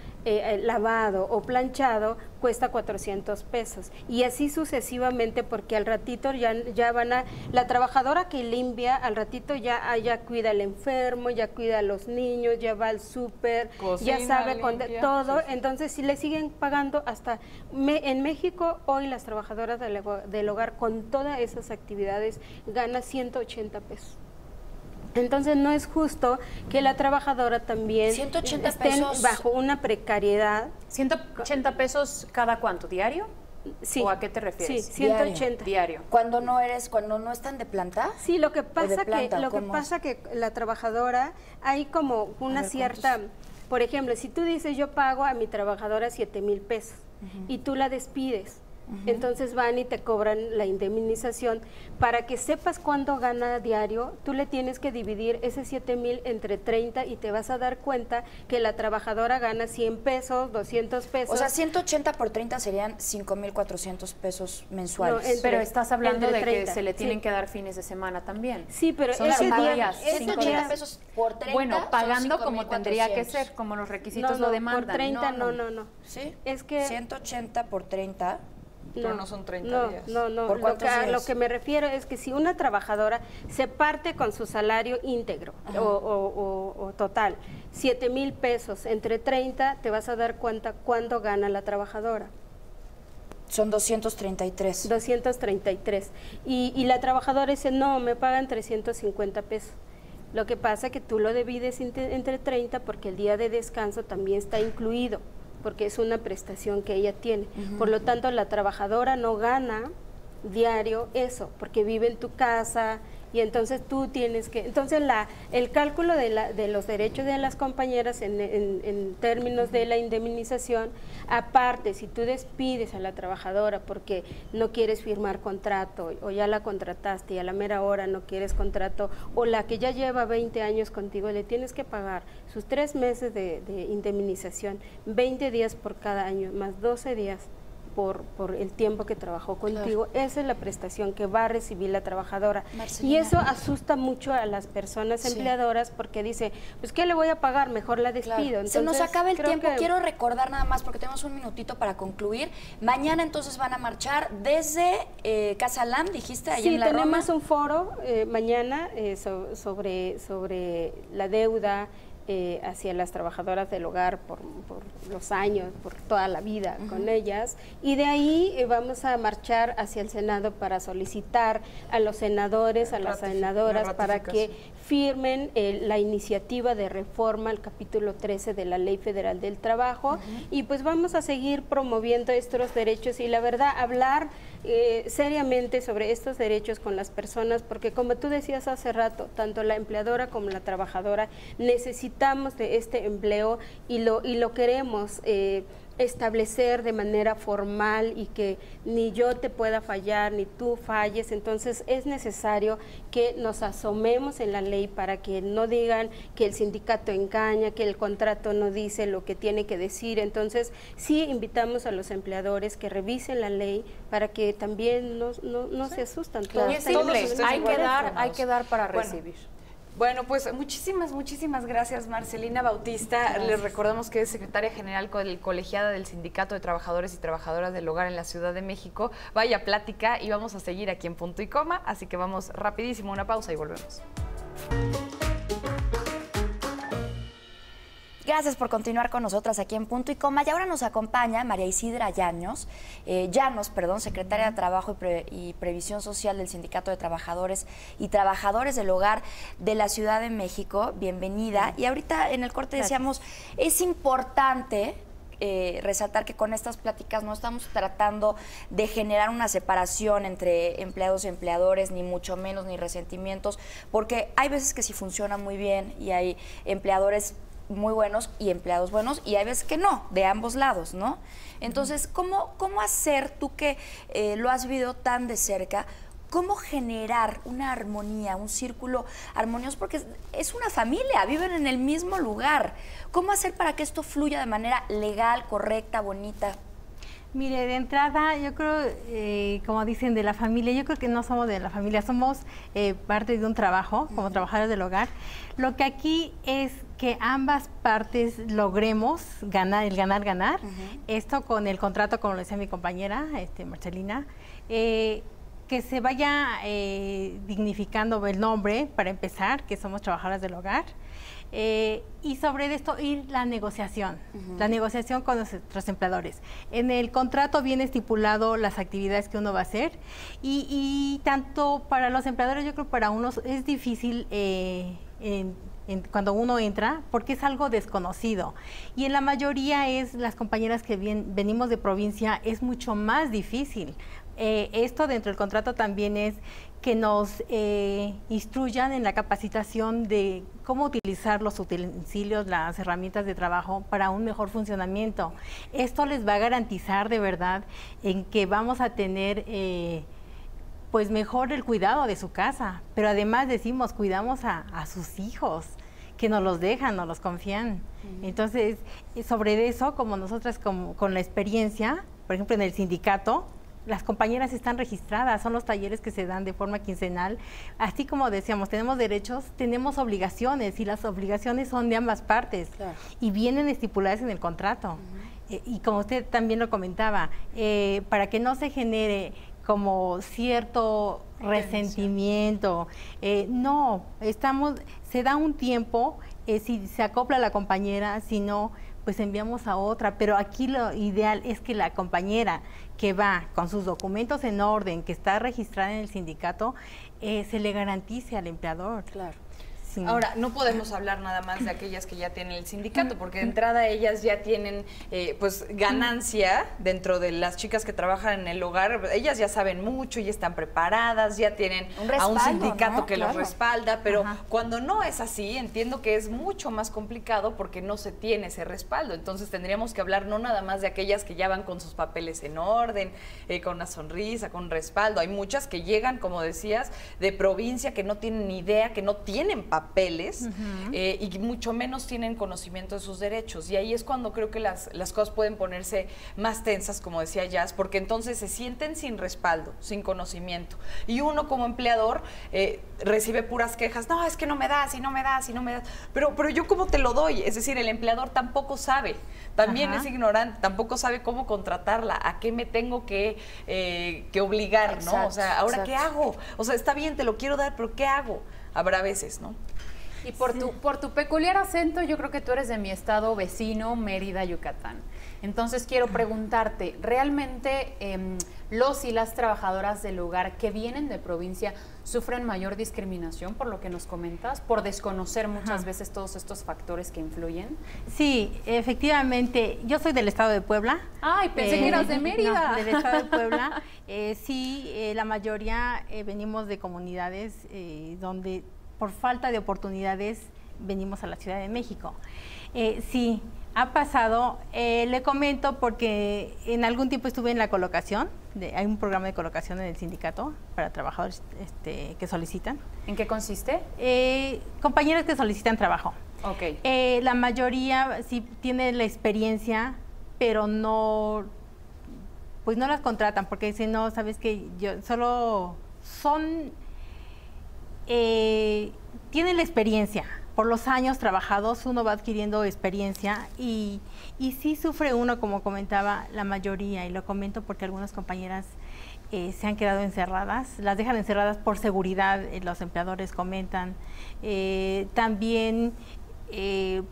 S3: lavado o planchado, cuesta 400 pesos. Y así sucesivamente, porque al ratito ya van a, la trabajadora que limpia, al ratito ya cuida al enfermo, ya cuida a los niños, ya va al súper, ya sabe todo. Sí. Entonces, si le siguen pagando hasta, en México, hoy las trabajadoras del hogar con todas esas actividades ganan 180 pesos. Entonces no es justo que la trabajadora también
S1: 180
S3: estén
S1: pesos
S3: bajo una precariedad.
S5: 180 pesos cada cuánto, ¿diario?
S3: Sí.
S5: ¿O a qué te refieres?
S3: Sí, 180.
S5: Diario.
S1: Cuando no están de planta.
S3: Sí, lo que pasa que la trabajadora hay como una cierta, por ejemplo, si tú dices yo pago a mi trabajadora 7,000 pesos y tú la despides. Entonces van y te cobran la indemnización. Para que sepas cuánto gana diario, tú le tienes que dividir ese 7,000 entre 30 y te vas a dar cuenta que la trabajadora gana 100 pesos, 200 pesos.
S1: O sea, 180 por 30 serían 5,400 pesos mensuales.
S3: No,
S5: pero estás hablando de
S3: 30,
S5: que se le tienen que dar fines de semana también.
S3: Sí, pero
S5: son
S3: ese
S5: día,
S1: 180 pesos por 30.
S5: Bueno, pagando como tendría que ser, como los requisitos lo demandan.
S3: Por 30 no.
S1: Sí,
S3: es que
S1: 180 por 30.
S4: Pero no son 30 días.
S3: No.
S1: ¿Por cuántos días?
S3: Lo que me refiero es que si una trabajadora se parte con su salario íntegro o total, 7,000 pesos entre 30, te vas a dar cuenta cuánto gana la trabajadora.
S1: Son 233.
S3: 233. Y la trabajadora dice, no, me pagan 350 pesos. Lo que pasa es que tú lo divides entre 30 porque el día de descanso también está incluido, porque es una prestación que ella tiene. Por lo tanto, la trabajadora no gana diario eso, porque vive en tu casa y entonces tú tienes que... Entonces, el cálculo de los derechos de las compañeras en términos de la indemnización, aparte, si tú despides a la trabajadora porque no quieres firmar contrato o ya la contrataste y a la mera hora no quieres contrato, o la que ya lleva 20 años contigo, le tienes que pagar sus 3 meses de indemnización, 20 días por cada año, más 12 días por el tiempo que trabajó contigo. Claro. Esa es la prestación que va a recibir la trabajadora. Marcelina. Y eso asusta mucho a las personas empleadoras porque dice, pues ¿qué le voy a pagar? Mejor la despido.
S1: Claro.
S3: Entonces,
S1: se nos acaba el tiempo. Quiero recordar nada más porque tenemos un minutito para concluir. Mañana entonces van a marchar desde Casa Lam, dijiste, ahí en la Roma. Sí,
S3: tenemos un foro mañana sobre la deuda hacia las trabajadoras del hogar por los años, por toda la vida con ellas, y de ahí vamos a marchar hacia el Senado para solicitar a los senadores, a las senadoras, para que firmen la iniciativa de reforma al capítulo 13 de la Ley Federal del Trabajo, y pues vamos a seguir promoviendo estos derechos y la verdad hablar seriamente sobre estos derechos con las personas, porque como tú decías hace rato, tanto la empleadora como la trabajadora necesitamos necesitamos de este empleo y lo queremos establecer de manera formal y que ni yo te pueda fallar, ni tú falles. Entonces es necesario que nos asomemos en la ley para que no digan que el sindicato engaña, que el contrato no dice lo que tiene que decir. Entonces sí invitamos a los empleadores que revisen la ley para que también no se asustan.
S5: Claro. Y es simple, hay que dar para recibir.
S4: Bueno, pues muchísimas gracias, Marcelina Bautista. Gracias. Les recordamos que es secretaria general colegiada del Sindicato de Trabajadores y Trabajadoras del Hogar en la Ciudad de México. Vaya plática, y vamos a seguir aquí en Punto y Coma, así que vamos rapidísimo, una pausa y volvemos.
S1: Gracias por continuar con nosotras aquí en Punto y Coma. Y ahora nos acompaña María Isidra Llanos, secretaria de Trabajo y Previsión Social del Sindicato de Trabajadores y Trabajadoras del Hogar de la Ciudad de México. Bienvenida. Y ahorita en el corte decíamos, es importante resaltar que con estas pláticas no estamos tratando de generar una separación entre empleados y empleadores, ni mucho menos, ni resentimientos, porque hay veces que sí funciona muy bien y hay empleadores muy buenos y empleados buenos, y hay veces que no, de ambos lados, ¿no? Entonces, ¿cómo hacer, tú que lo has vivido tan de cerca, cómo generar una armonía, un círculo armonioso? Porque es una familia, viven en el mismo lugar. ¿Cómo hacer para que esto fluya de manera legal, correcta, bonita?
S6: Mire, de entrada, yo creo, como dicen, de la familia, yo creo que no somos de la familia, somos parte de un trabajo, como trabajadores del hogar. Lo que aquí es que ambas partes logremos ganar, el ganar. Esto con el contrato, como lo decía mi compañera, Marcelina, que se vaya dignificando el nombre, para empezar, que somos trabajadoras del hogar. Y sobre esto ir la negociación con nuestros empleadores. En el contrato viene estipulado las actividades que uno va a hacer, y tanto para los empleadores, yo creo que para unos es difícil cuando uno entra, porque es algo desconocido, y en la mayoría es las compañeras que venimos de provincia, es mucho más difícil. Esto dentro del contrato también es que nos instruyan en la capacitación de cómo utilizar los utensilios, las herramientas de trabajo para un mejor funcionamiento. Esto les va a garantizar de verdad en que vamos a tener pues mejor el cuidado de su casa, pero además decimos, cuidamos a sus hijos, que nos los dejan, nos los confían. Entonces, sobre eso, como nosotras con la experiencia, por ejemplo en el sindicato, las compañeras están registradas, son los talleres que se dan de forma quincenal. Así como decíamos, tenemos derechos, tenemos obligaciones, y las obligaciones son de ambas partes, claro, y vienen estipuladas en el contrato. Y como usted también lo comentaba, para que no se genere como cierto resentimiento, se da un tiempo, si se acopla la compañera, si no, pues enviamos a otra, pero aquí lo ideal es que la compañera que va con sus documentos en orden, que está registrada en el sindicato, se le garantice al empleador.
S5: Claro.
S4: Sí. Ahora, no podemos hablar nada más de aquellas que ya tienen el sindicato, porque de entrada ellas ya tienen pues ganancia dentro de las chicas que trabajan en el hogar. Ellas ya saben mucho, ya están preparadas, ya tienen a un sindicato, ¿no?, que los respalda, pero cuando no es así, entiendo que es mucho más complicado porque no se tiene ese respaldo. Entonces tendríamos que hablar no nada más de aquellas que ya van con sus papeles en orden, con una sonrisa, con respaldo. Hay muchas que llegan, como decías, de provincia, que no tienen ni idea, que no tienen papeles, y mucho menos tienen conocimiento de sus derechos, y ahí es cuando creo que las cosas pueden ponerse más tensas, como decía Jazz, porque entonces se sienten sin respaldo, sin conocimiento, y uno como empleador recibe puras quejas, no, es que no me das, y no me das, y no me das, pero yo cómo te lo doy. Es decir, el empleador tampoco sabe, también es ignorante, tampoco sabe cómo contratarla, a qué me tengo que obligar, ¿no? Exacto, o sea, ¿ahora qué hago? O sea, está bien, te lo quiero dar, pero ¿qué hago? Habrá veces, ¿no?
S5: Y por tu peculiar acento, yo creo que tú eres de mi estado vecino, Mérida, Yucatán. Entonces quiero preguntarte, ¿realmente los y las trabajadoras del hogar que vienen de provincia sufren mayor discriminación, por lo que nos comentas, por desconocer muchas veces todos estos factores que influyen?
S6: Sí, efectivamente. Yo soy del estado de Puebla.
S5: Ay, pensé que eras de Mérida.
S6: No, del estado de Puebla. La mayoría venimos de comunidades donde por falta de oportunidades venimos a la Ciudad de México. Sí, ha pasado, le comento porque en algún tiempo estuve en la colocación, hay un programa de colocación en el sindicato para trabajadores que solicitan.
S5: ¿En qué consiste?
S6: Compañeros que solicitan trabajo.
S5: Ok.
S6: La mayoría sí tiene la experiencia, pero no, pues no las contratan porque dicen, no, sabes que yo solo son, tienen la experiencia. Por los años trabajados uno va adquiriendo experiencia y sí sufre uno, como comentaba, la mayoría, y lo comento porque algunas compañeras se han quedado encerradas, las dejan encerradas por seguridad, los empleadores comentan. También,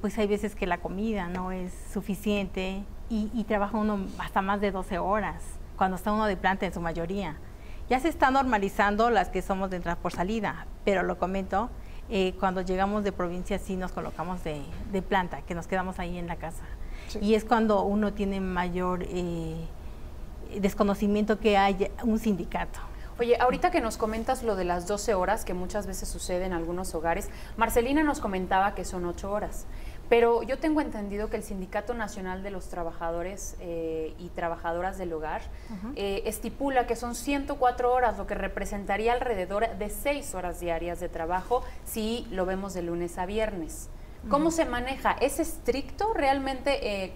S6: pues hay veces que la comida no es suficiente y trabaja uno hasta más de 12 horas, cuando está uno de planta en su mayoría. Ya se está normalizando las que somos de entrada por salida, pero lo comento, cuando llegamos de provincia sí nos colocamos de planta, que nos quedamos ahí en la casa. Sí. Y es cuando uno tiene mayor desconocimiento que hay un sindicato.
S5: Oye, ahorita que nos comentas lo de las 12 horas, que muchas veces sucede en algunos hogares, Marcelina nos comentaba que son 8 horas, pero yo tengo entendido que el Sindicato Nacional de los Trabajadores y Trabajadoras del Hogar estipula que son 104 horas, lo que representaría alrededor de 6 horas diarias de trabajo si lo vemos de lunes a viernes. ¿Cómo se maneja? ¿Es estricto realmente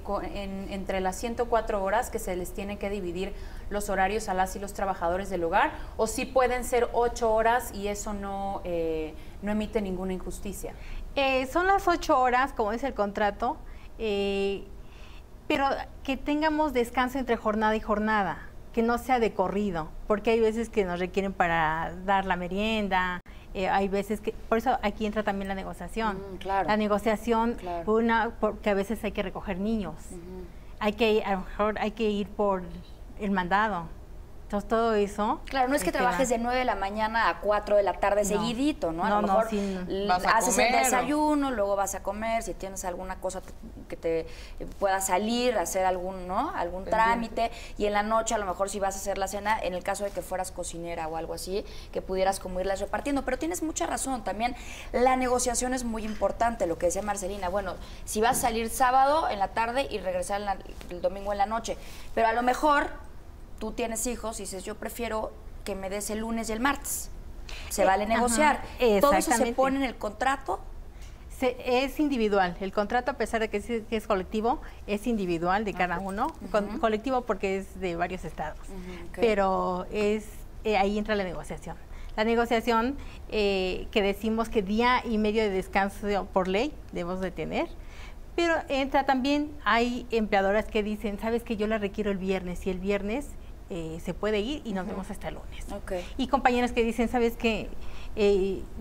S5: entre las 104 horas que se les tiene que dividir los horarios a las y los trabajadores del hogar? ¿O sí pueden ser 8 horas y eso no emite ninguna injusticia?
S6: Son las 8 horas, como dice el contrato, pero que tengamos descanso entre jornada y jornada, que no sea de corrido, porque hay veces que nos requieren para dar la merienda. Hay veces que, por eso aquí entra también la negociación.
S5: Claro.
S6: La negociación,
S5: claro.
S6: Porque a veces hay que recoger niños. A lo mejor hay que ir por el mandado. Entonces todo eso.
S1: Claro, no es que trabajes de 9 de la mañana a 4 de la tarde seguidito, ¿no? A lo mejor haces el desayuno, luego vas a comer, si tienes alguna cosa que te pueda salir, hacer algún trámite, y en la noche a lo mejor si vas a hacer la cena, en el caso de que fueras cocinera o algo así, que pudieras como irlas repartiendo. Pero tienes mucha razón, también la negociación es muy importante, lo que decía Marcelina. Bueno, si vas a salir sábado en la tarde y regresar el domingo en la noche, pero a lo mejor tú tienes hijos y dices, yo prefiero que me des el lunes y el martes. Se vale negociar. ¿Todo eso se pone en el contrato?
S6: Es individual. El contrato, a pesar de que es colectivo, es individual de cada uno. Colectivo porque es de varios estados. Pero ahí entra la negociación. La negociación que decimos que día y medio de descanso por ley debemos de tener. Pero entra también, hay empleadoras que dicen, sabes que yo la requiero el viernes, y el viernes se puede ir y nos vemos hasta el lunes. Y compañeras que dicen, sabes que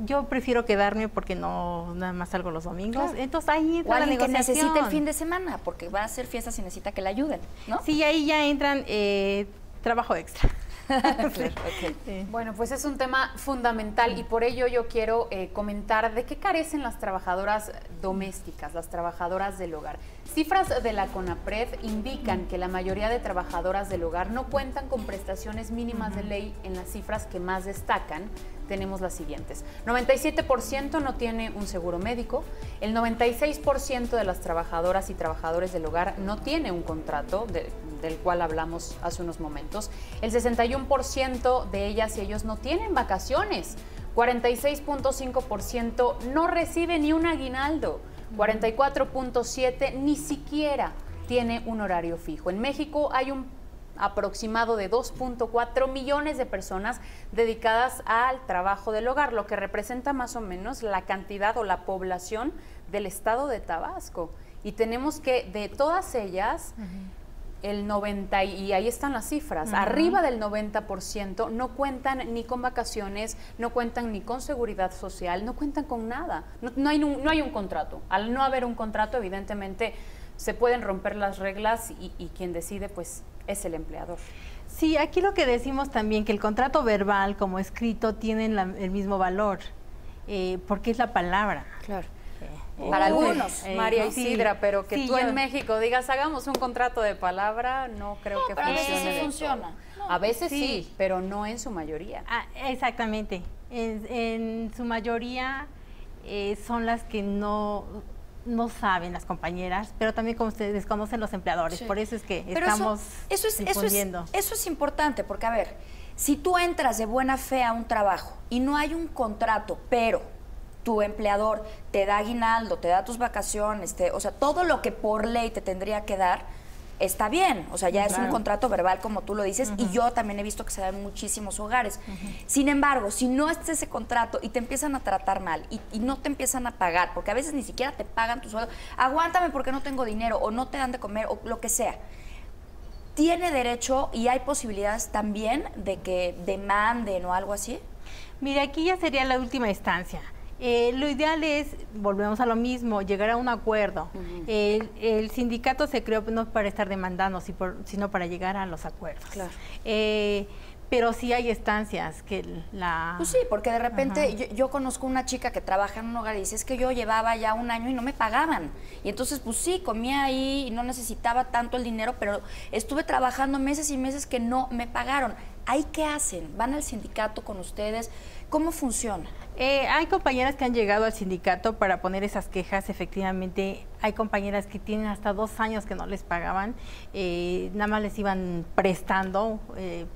S6: yo prefiero quedarme porque no nada más salgo los domingos. Claro. Entonces ahí entra la negociación.
S1: Que necesita el fin de semana, porque va a hacer fiestas y necesita que la ayuden, ¿no?
S6: Sí, ahí ya entran trabajo extra.
S5: Claro, Bueno, pues es un tema fundamental y por ello yo quiero comentar de qué carecen las trabajadoras domésticas, las trabajadoras del hogar. Cifras de la CONAPRED indican que la mayoría de trabajadoras del hogar no cuentan con prestaciones mínimas de ley. En las cifras que más destacan tenemos las siguientes: 97% no tiene un seguro médico, el 96% de las trabajadoras y trabajadores del hogar no tiene un contrato del cual hablamos hace unos momentos, el 61% de ellas y ellos no tienen vacaciones, 46.5% no recibe ni un aguinaldo, 44.7% ni siquiera tiene un horario fijo. En México hay un aproximado de 2.4 millones de personas dedicadas al trabajo del hogar, lo que representa más o menos la cantidad o la población del estado de Tabasco. Y tenemos que de todas ellas, el 90%, y ahí están las cifras, arriba del 90% no cuentan ni con vacaciones, no cuentan ni con seguridad social, no cuentan con nada, no hay un contrato. Al no haber un contrato, evidentemente, se pueden romper las reglas y quien decide, pues, es el empleador.
S6: Sí, aquí lo que decimos también, que el contrato verbal como escrito tienen el mismo valor, porque es la palabra.
S5: Claro.
S1: Para algunos,
S5: María Isidra, pero que tú en México digas, hagamos un contrato de palabra, no creo que funcione.
S1: A veces sí funciona.
S5: A veces sí, pero no en su mayoría.
S6: Exactamente. En su mayoría son las que no saben las compañeras, pero también como ustedes desconocen los empleadores, por eso es que
S1: pero
S6: estamos difundiendo.
S1: Eso es importante, porque a ver, si tú entras de buena fe a un trabajo y no hay un contrato, pero tu empleador te da aguinaldo, te da tus vacaciones, o sea, todo lo que por ley te tendría que dar, está bien, o sea, ya es un contrato verbal como tú lo dices, y yo también he visto que se da en muchísimos hogares. Sin embargo, si no es ese contrato y te empiezan a tratar mal y no te empiezan a pagar, porque a veces ni siquiera te pagan tu sueldo, aguántame porque no tengo dinero, o no te dan de comer, o lo que sea, ¿tiene derecho y hay posibilidades también de que demanden o algo así?
S6: Mira, aquí ya sería la última instancia. Lo ideal es, volvemos a lo mismo, llegar a un acuerdo. El sindicato se creó no para estar demandando, sino para llegar a los acuerdos.
S1: Claro.
S6: Pero sí hay estancias que
S1: Pues sí, porque de repente yo conozco una chica que trabaja en un hogar y dice, es que yo llevaba ya 1 año y no me pagaban. Y entonces, pues sí, comía ahí y no necesitaba tanto el dinero, pero estuve trabajando meses y meses que no me pagaron. ¿Ahí qué hacen? ¿Van al sindicato con ustedes? ¿Cómo funciona?
S6: Hay compañeras que han llegado al sindicato para poner esas quejas. Efectivamente, hay compañeras que tienen hasta 2 años que no les pagaban, nada más les iban prestando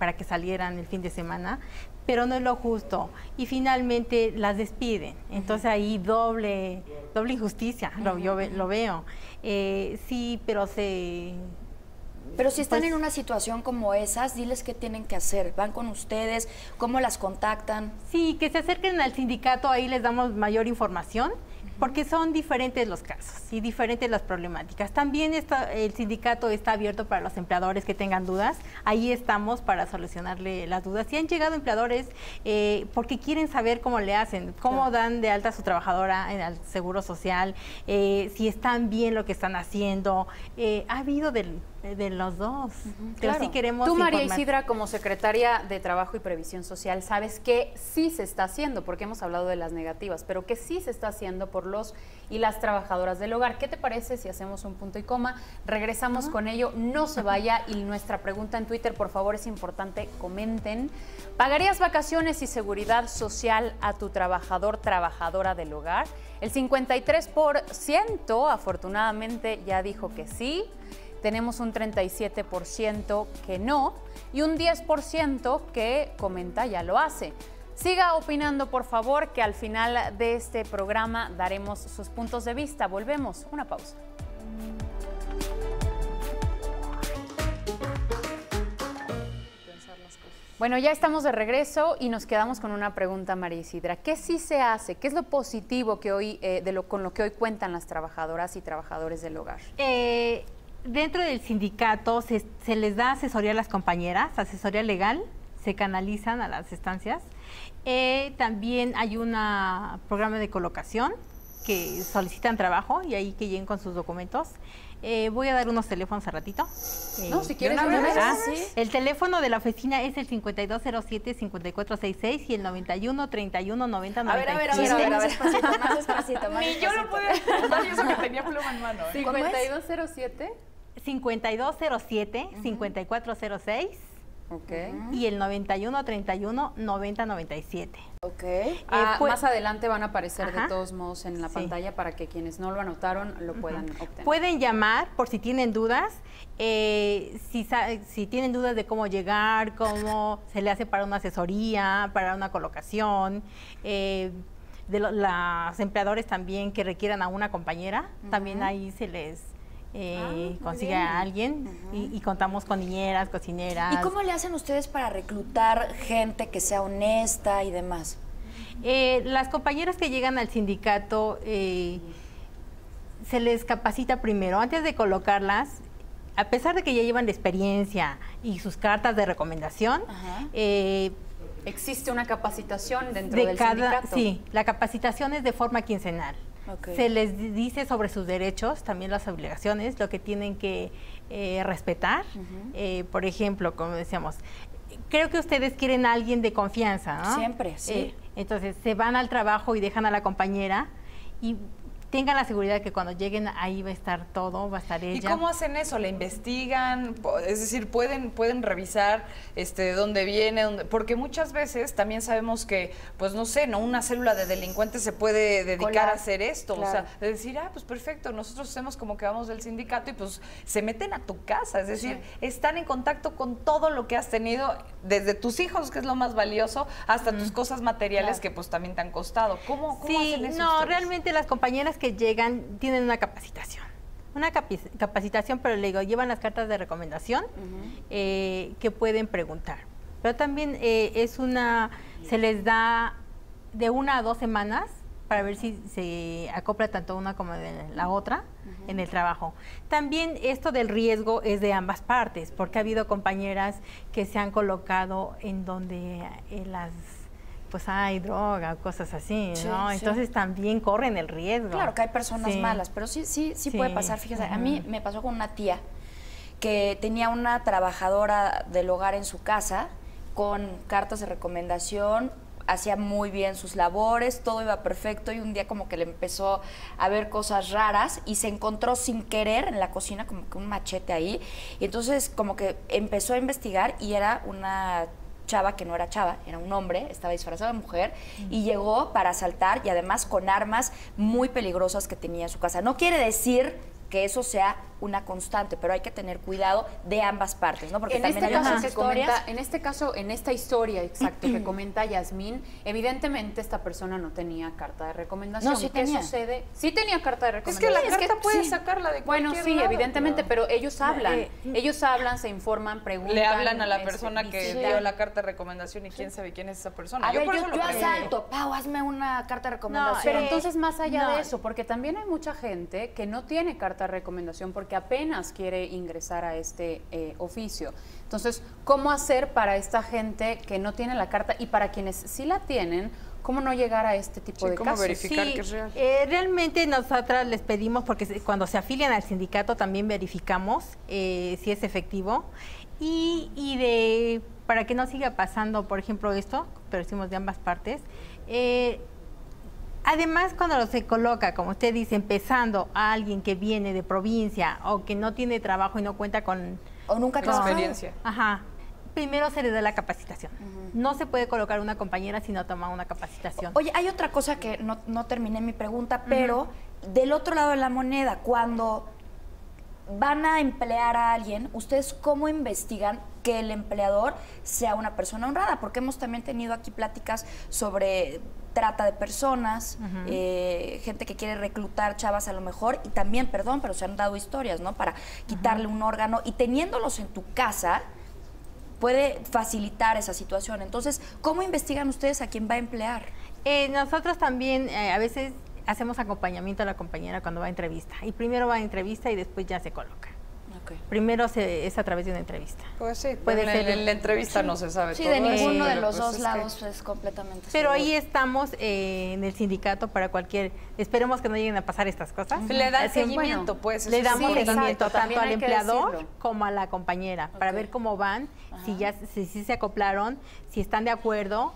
S6: para que salieran el fin de semana, pero no es lo justo. Y finalmente las despiden. Entonces ahí doble injusticia, yo lo veo. Sí, pero
S1: Pero si están en una situación como esas, diles qué tienen que hacer. ¿Van con ustedes? ¿Cómo las contactan?
S6: Sí, que se acerquen al sindicato, ahí les damos mayor información, porque son diferentes los casos y diferentes las problemáticas. También el sindicato está abierto para los empleadores que tengan dudas. Ahí estamos para solucionarle las dudas. Si han llegado empleadores porque quieren saber cómo le hacen, cómo dan de alta a su trabajadora en el Seguro Social, si están bien lo que están haciendo. Ha habido de los dos. Pero
S5: claro.
S6: sí queremos
S5: Tú, María
S6: informar.
S5: Isidra, como secretaria de Trabajo y Previsión Social, sabes que sí se está haciendo, porque hemos hablado de las negativas, pero que sí se está haciendo por los y las trabajadoras del hogar. ¿Qué te parece si hacemos un punto y coma? Regresamos con ello, no se vaya. Y nuestra pregunta en Twitter, por favor, es importante, comenten. ¿Pagarías vacaciones y seguridad social a tu trabajador, trabajadora del hogar? El 53% afortunadamente ya dijo que sí. Tenemos un 37% que no y un 10% que comenta ya lo hace. Siga opinando, por favor, que al final de este programa daremos sus puntos de vista. Volvemos, una pausa. Bueno, ya estamos de regreso y nos quedamos con una pregunta, María Isidra. ¿Qué sí se hace? ¿Qué es lo positivo que hoy, con lo que hoy cuentan las trabajadoras y trabajadores del hogar?
S6: Dentro del sindicato se les da asesoría a las compañeras, asesoría legal, se canalizan a las estancias. También hay un programa de colocación que solicitan trabajo y ahí que lleguen con sus documentos. Voy a dar unos teléfonos a ratito.
S5: No, si quieres,
S1: ¿sí?
S6: El teléfono de la oficina es el 5207-5466 y el 91-31-90-97.
S1: A ver. Más despacito.
S4: Ni yo lo pude recordar, y eso que tenía pluma en mano.
S5: 5207.
S6: 5207-5406.
S5: Ok.
S6: Y el 91-31-90-97.
S1: Ok.
S5: Más adelante van a aparecer de
S6: Ajá.
S5: todos modos en la
S6: Sí.
S5: pantalla para que quienes no lo anotaron lo puedan obtener.
S6: Pueden llamar por si tienen dudas, si tienen dudas de cómo llegar, cómo se le hace para una asesoría, para una colocación, los empleadores también que requieran a una compañera, también ahí se les consigue a alguien y contamos con niñeras, cocineras.
S1: ¿Y cómo le hacen ustedes para reclutar gente que sea honesta y demás?
S6: Las compañeras que llegan al sindicato se les capacita primero, antes de colocarlas, a pesar de que ya llevan la experiencia y sus cartas de recomendación,
S5: ¿Existe una capacitación dentro del sindicato?
S6: Sí, la capacitación es de forma quincenal.
S1: Okay.
S6: Se les dice sobre sus derechos, también las obligaciones, lo que tienen que respetar. Por ejemplo, como decíamos, creo que ustedes quieren a alguien de confianza, ¿no?
S1: Siempre, sí.
S6: Entonces, se van al trabajo y dejan a la compañera y tengan la seguridad que cuando lleguen ahí va a estar todo, va a estar ella.
S4: ¿Y cómo hacen eso? ¿La investigan? Es decir, pueden revisar de dónde viene, porque muchas veces también sabemos que, pues no sé, no una célula de delincuentes se puede dedicar a hacer esto, claro. O sea, de decir, pues perfecto, nosotros hacemos como que vamos del sindicato y pues se meten a tu casa, es decir, están en contacto con todo lo que has tenido, desde tus hijos, que es lo más valioso, hasta tus cosas materiales que pues también te han costado. ¿Cómo hacen eso?
S6: No, realmente las compañeras que llegan tienen una capacitación. Capacitación, pero le digo, llevan las cartas de recomendación que pueden preguntar. Pero también se les da de 1 a 2 semanas para ver si se acopla tanto una como de la otra en el trabajo. También esto del riesgo es de ambas partes, porque ha habido compañeras que se han colocado en donde pues hay droga, cosas así, ¿no? Entonces también corren el riesgo.
S1: Claro que hay personas malas, pero sí puede pasar. Fíjese, a mí me pasó con una tía que tenía una trabajadora del hogar en su casa con cartas de recomendación, hacía muy bien sus labores, todo iba perfecto y un día como que le empezó a ver cosas raras y se encontró sin querer en la cocina como que un machete ahí y entonces como que empezó a investigar y era una chava que no era chava, era un hombre, estaba disfrazado de mujer y llegó para asaltar y además con armas muy peligrosas que tenía en su casa. No quiere decir que eso sea una constante, pero hay que tener cuidado de ambas partes, ¿no? Porque
S5: en
S1: también
S5: este
S1: hay
S5: caso
S1: unas historias.
S5: en este caso, en esta historia exacta que comenta Yasmín, evidentemente esta persona no tenía carta de recomendación.
S1: No, sí
S5: ¿Qué
S1: tenía.
S5: sucede? Sí tenía carta de recomendación.
S4: Es que la carta puedes sacarla de cualquier
S5: Bueno, sí,
S4: lado,
S5: evidentemente, pero ellos hablan, se informan, preguntan.
S4: Le hablan a la persona que dio la carta de recomendación y quién sabe quién es esa persona.
S1: A ver, yo asalto, Pau, hazme una carta de recomendación.
S5: Pero entonces más allá de eso, porque también hay mucha gente que no tiene carta de recomendación porque apenas quiere ingresar a este oficio. Entonces, ¿cómo hacer para esta gente que no tiene la carta y para quienes sí la tienen, cómo no llegar a este tipo de
S4: ¿cómo
S5: casos?
S4: verificar que es real?
S6: Realmente nosotras les pedimos, porque cuando se afilian al sindicato también verificamos si es efectivo y para que no siga pasando, por ejemplo, esto, pero decimos de ambas partes, además, cuando se coloca, como usted dice, empezando a alguien que viene de provincia o que no tiene trabajo y no cuenta con...
S1: O nunca
S4: con experiencia.
S6: Ajá. Primero se le da la capacitación. No se puede colocar una compañera si no toma una capacitación.
S1: Oye, hay otra cosa que no terminé mi pregunta, pero del otro lado de la moneda, cuando van a emplear a alguien, ¿ustedes cómo investigan que el empleador sea una persona honrada? Porque hemos también tenido aquí pláticas sobre trata de personas, gente que quiere reclutar chavas a lo mejor, y también, perdón, pero se han dado historias, ¿no? Para quitarle un órgano y teniéndolos en tu casa puede facilitar esa situación. Entonces, ¿cómo investigan ustedes a quién va a emplear?
S6: Nosotros también a veces hacemos acompañamiento a la compañera cuando va a entrevista. Y primero va a entrevista y después ya se coloca. Okay. Primero es a través de una entrevista.
S4: Pues sí, puede ser. En la entrevista no se sabe todo.
S1: Sí, de ninguno de los
S4: pues
S1: dos lados es completamente
S6: Pero
S1: seguro.
S6: ahí estamos en el sindicato para esperemos que no lleguen a pasar estas cosas.
S4: Le dan seguimiento, pues.
S6: Le damos seguimiento tanto al empleador
S5: decirlo.
S6: como a la compañera, para ver cómo van, si se acoplaron, si están de acuerdo.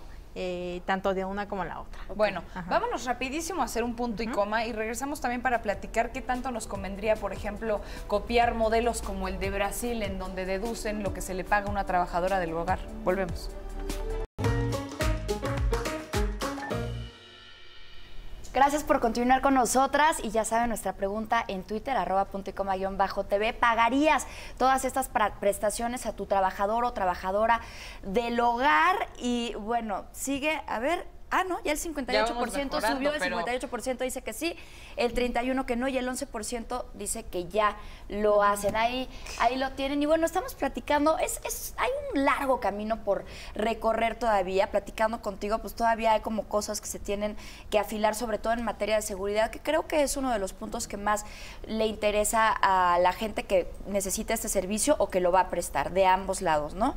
S6: Tanto de una como la otra.
S4: Bueno, vámonos rapidísimo a hacer un punto y coma y regresamos también para platicar qué tanto nos convendría, por ejemplo, copiar modelos como el de Brasil, en donde deducen lo que se le paga a una trabajadora del hogar. Volvemos.
S1: Gracias por continuar con nosotras y ya saben nuestra pregunta en Twitter, @puntoycoma_tv. ¿Pagarías todas estas prestaciones a tu trabajador o trabajadora del hogar? Y bueno, sigue, a ver... no, ya el 58% subió, el 58% dice que sí, el 31% que no y el 11% dice que ya lo hacen. Ahí lo tienen. Y bueno, estamos platicando, hay un largo camino por recorrer todavía. Platicando contigo, pues todavía hay como cosas que se tienen que afilar, sobre todo en materia de seguridad, que creo que es uno de los puntos que más le interesa a la gente que necesita este servicio o que lo va a prestar, de ambos lados, ¿no?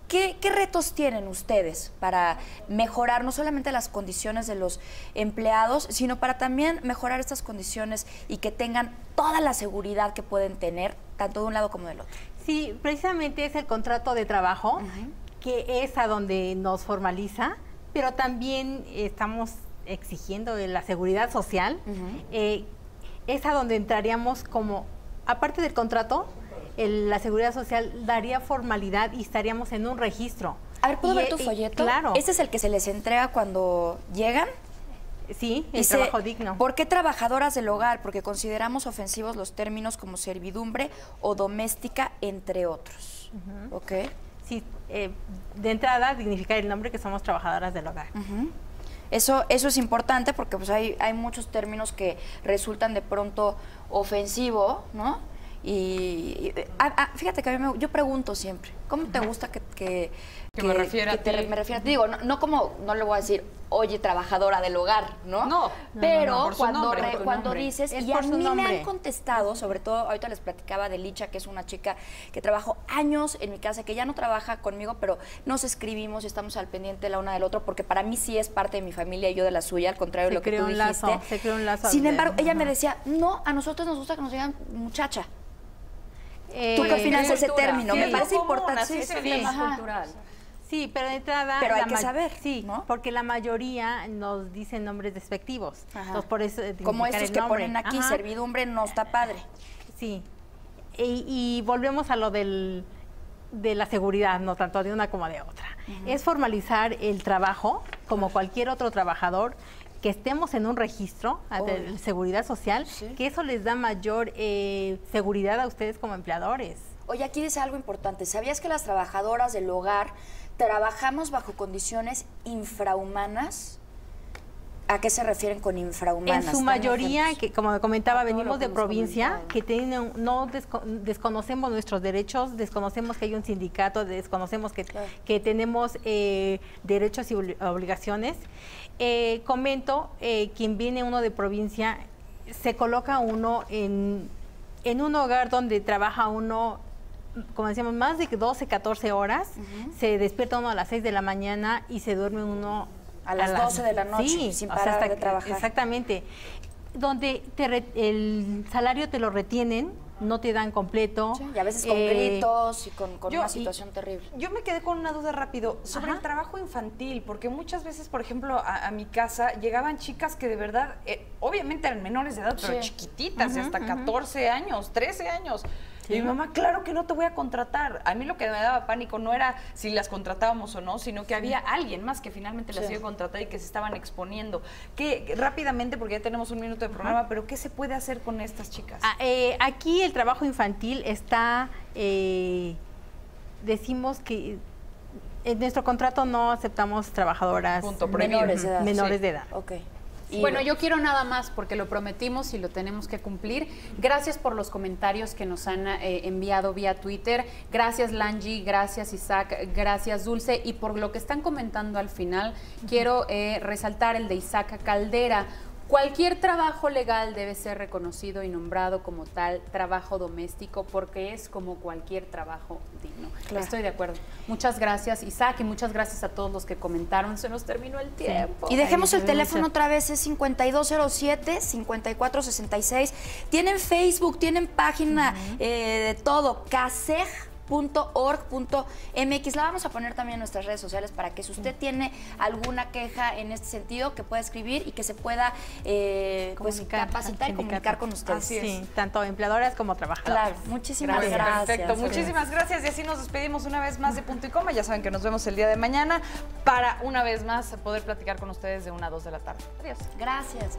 S1: ¿Qué retos tienen ustedes para mejorar no solamente las condiciones de los empleados, sino para también mejorar estas condiciones y que tengan toda la seguridad que pueden tener, tanto de un lado como del otro?
S6: Sí, precisamente es el contrato de trabajo, que es a donde nos formaliza, pero también estamos exigiendo la seguridad social, es a donde entraríamos como, aparte del contrato, la seguridad social daría formalidad y estaríamos en un registro.
S1: A ver, ¿puedo ver tu folleto?
S6: Claro.
S1: ¿Ese es el que se les entrega cuando llegan?
S6: Sí, el
S1: Dice,
S6: trabajo digno.
S1: ¿por qué trabajadoras del hogar? Porque consideramos ofensivos los términos como servidumbre o doméstica, entre otros. ¿Ok?
S6: Sí, de entrada dignificar el nombre que somos trabajadoras del hogar.
S1: Eso es importante porque pues hay muchos términos que resultan de pronto ofensivo, ¿no? Y fíjate que a mí yo pregunto siempre, ¿cómo te gusta que
S4: me refiera a ti?
S1: Me refiera a ti? Digo, no como, no le voy a decir, oye, trabajadora del hogar, ¿no?
S4: No.
S1: Pero
S4: por su nombre,
S1: cuando dices,
S6: Es
S1: y a
S6: por su
S1: mí me
S6: nombre.
S1: han contestado, sobre todo, ahorita les platicaba de Licha, que es una chica que trabajó años en mi casa, que ya no trabaja conmigo, pero nos escribimos y estamos al pendiente la una del otro, porque para mí sí es parte de mi familia y yo de la suya, al contrario de lo que tú dijiste.
S6: Se creó un lazo.
S1: Sin embargo, ella me decía, no, a nosotros nos gusta que nos digan muchacha. ¿Tú qué opinas de ese término?
S4: Sí,
S1: Me parece
S4: común,
S1: importante.
S4: así es el
S1: Sí.
S4: tema
S1: Ajá.
S3: cultural.
S6: Sí, pero de entrada...
S1: Pero hay
S6: la
S1: que saber,
S6: Sí,
S1: ¿no?
S6: porque la mayoría nos dicen nombres despectivos.
S1: Ajá.
S6: Entonces, por eso
S1: Como
S6: dignificar
S1: estos
S6: el
S1: que
S6: nombre.
S1: ponen aquí,
S6: Ajá.
S1: servidumbre, no está padre.
S6: Sí. Y volvemos a lo de la seguridad, no tanto de una como de otra. Es formalizar el trabajo como cualquier otro trabajador, que estemos en un registro de seguridad social,
S1: Sí.
S6: que eso les da mayor seguridad a ustedes como empleadores.
S1: Oye, aquí dice algo importante. ¿Sabías que las trabajadoras del hogar trabajamos bajo condiciones infrahumanas? ¿A qué se refieren con infrahumanas?
S6: En su
S1: Dame
S6: mayoría,
S1: ejemplos.
S6: que como comentaba,
S3: A todo
S6: venimos
S3: lo que
S6: de
S3: hemos
S6: provincia,
S3: comentado.
S6: que tienen, no desconocemos nuestros derechos, desconocemos que hay un sindicato, desconocemos
S1: Claro.
S6: que tenemos derechos y obligaciones. Comento, quien viene uno de provincia, se coloca uno en un hogar donde trabaja uno, como decíamos, más de 12, 14 horas, se despierta uno a las 6 de la mañana y se duerme uno
S1: A las 12 de la noche,
S6: sí,
S1: sin
S6: o sea,
S1: parar de trabajar.
S6: Exactamente. Donde el salario te lo retienen, no te dan completo.
S1: Sí, y a veces con gritos y con
S4: Yo-
S1: una situación terrible.
S4: Yo me quedé con una duda rápido sobre
S6: Ajá.
S4: el trabajo infantil, porque muchas veces, por ejemplo, a mi casa llegaban chicas que de verdad, obviamente eran menores de edad, pero
S1: Sí.
S4: chiquititas, de hasta 14 años, 13 años. Y mi mamá, claro que no te voy a contratar. A mí lo que me daba pánico no era si las contratábamos o no, sino que había alguien más que finalmente las
S1: Sí.
S4: iba a contratar y que se estaban exponiendo. Que rápidamente, porque ya tenemos un minuto de programa, pero ¿qué se puede hacer con estas chicas?
S6: Aquí el trabajo infantil está, decimos que en nuestro contrato no aceptamos trabajadoras
S4: Punto, prohibido.
S1: Menores de edad.
S6: menores
S4: Sí.
S6: de edad.
S1: Ok. Y
S5: Bueno, yo quiero nada más, porque lo prometimos y lo tenemos que cumplir. Gracias por los comentarios que nos han enviado vía Twitter. Gracias, Langi, gracias, Isaac, gracias, Dulce. Y por lo que están comentando al final, quiero resaltar el de Isaac Caldera. Cualquier trabajo legal debe ser reconocido y nombrado como tal trabajo doméstico, porque es como cualquier trabajo digno.
S1: Claro.
S5: Estoy de acuerdo. Muchas gracias, Isaac, y muchas gracias a todos los que comentaron. Se nos terminó el tiempo.
S1: Y dejemos
S6: Ay,
S1: el teléfono otra vez, es 5207-5466. Tienen Facebook, tienen página de todo, casej.org.mx. La vamos a poner también en nuestras redes sociales para que si usted tiene alguna queja en este sentido, que pueda escribir y que se pueda pues,
S6: Comunicar
S1: capacitar y
S6: al
S1: comunicar
S6: sindicato.
S1: con ustedes.
S6: Sí, tanto empleadoras como trabajadoras.
S1: Claro, muchísimas
S4: Gracias.
S1: gracias.
S4: Perfecto, muchísimas gracias. Y así nos despedimos una vez más de Punto y Coma. Ya saben que nos vemos el día de mañana para una vez más poder platicar con ustedes de 1 a 2 de la tarde. Adiós.
S1: Gracias.